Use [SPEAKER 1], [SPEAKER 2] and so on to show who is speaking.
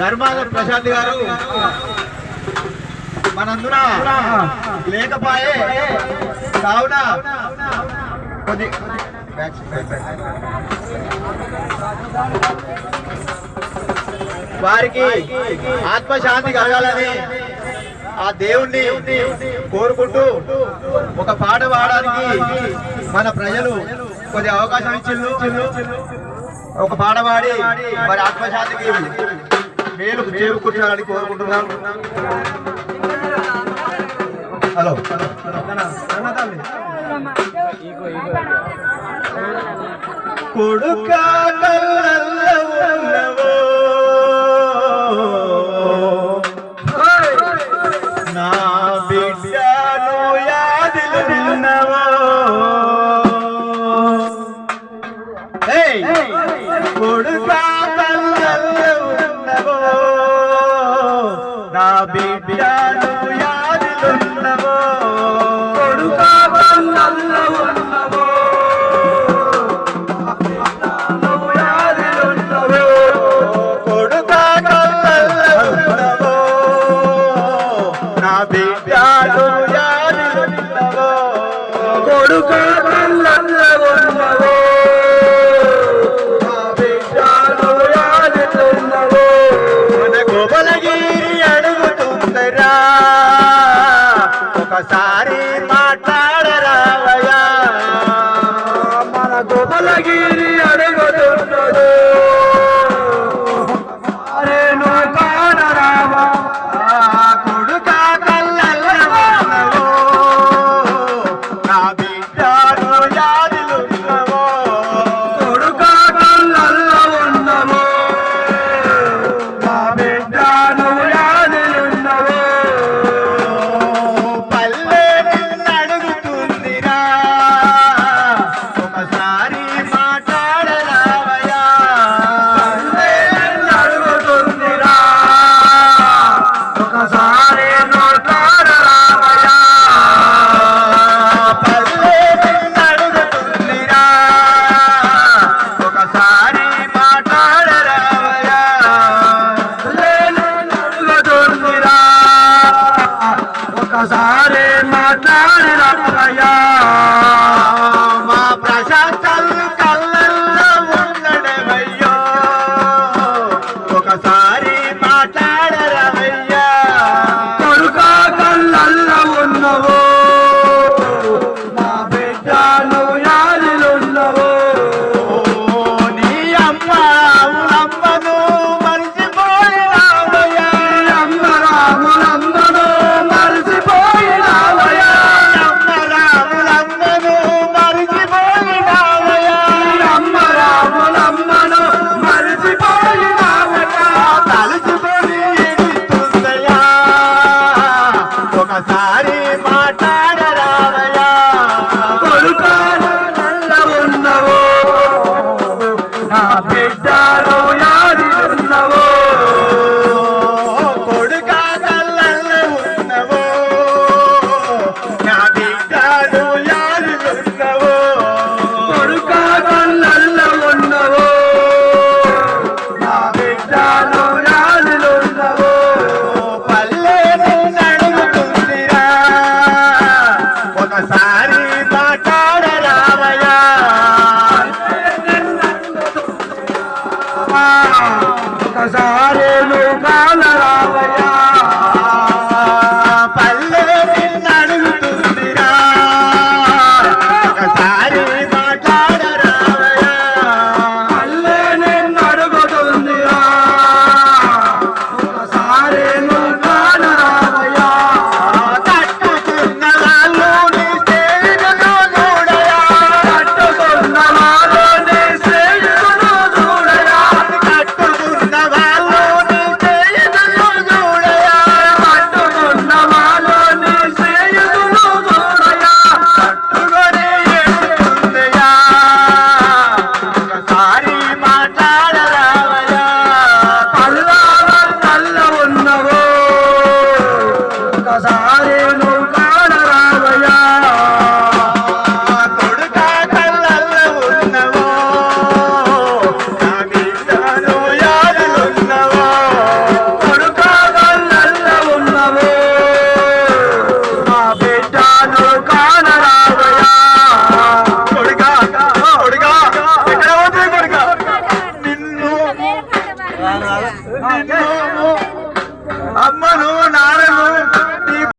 [SPEAKER 1] ధర్మాన ప్రశాంత్ గారు మనందున లేకపోయే కావున కొద్ది వారికి ఆత్మశాంతి కలగాలని ఆ దేవుణ్ణి కోరుకుంటూ ఒక పాట పాడడానికి మన ప్రజలు కొద్ది అవకాశం ఇచ్చిళ్ళు. ఒక పాట పాడి మరి ఆత్మశాంతికి మేలు చేకూర్చాలని కోరుకుంటున్నాం. హలో కొడుకా నా బిడ్డను యాదిలున్నవో కొడుకా కళ్ళల్లో ఉన్నవో నా బిడ్డను యాదిలున్నవో కొడుకా కళ్ళల్లో ఉన్నవో యాదిలున్నవో కొడుకా కళ్ళల్లో ఉన్నవో నా బిడ్డను యాదిలున్నవో కొడుకా కళ్ళల్లో ఉన్నవో ఒకసారి మాట్లాడరావయ్యా మన గోపలగిరి అడుగుతున్నదో నేను కానరావా కొడుకా కళ్ళల్లో నా బిడ్డను యాదిలున్నవో కొడుకా కళ్ళల్లో ఉన్నవో నా బిడ్డను యాదిలున్నవో ఒకసారి మాట్లాడరావయ్యా మా ప్రశాంతలు కళ్ళల్లో ఉండడమయ్యో ఒకసారి మాట్లాడరావయ్యా కొడుకా కళ్ళల్లో ఉన్నవో మా బిడ్డను యాదిలున్నవో నీ అమ్మ అమ్మను మరిచిపోయినావయ్యా అమ్మ రాములమ్మను ఒకసారి మాట్లాడరావయ్యా కొడుకా కళ్ళల్లో ఉన్నవో నా బిడ్డను యాదిలున్నవో కొడుకా కళ్ళల్లో ఉన్నవో నా బిడ్డను యాదిలున్నవో కొడుకా కళ్ళల్లో ఉన్నవో నా బిడ్డను యాదిలున్నవో ఒకసారి మాట్లాడరావయ్యా ఒకసారి కాలరావయ్యా పల్లె నిన్నడుగుతుందిరా ఒకసారి మాట్లాడరావయ్యా పల్లె నిన్నడుగుతుందిరా ఒకసారి కాలరావయ్యా అమ్మను నాన్నను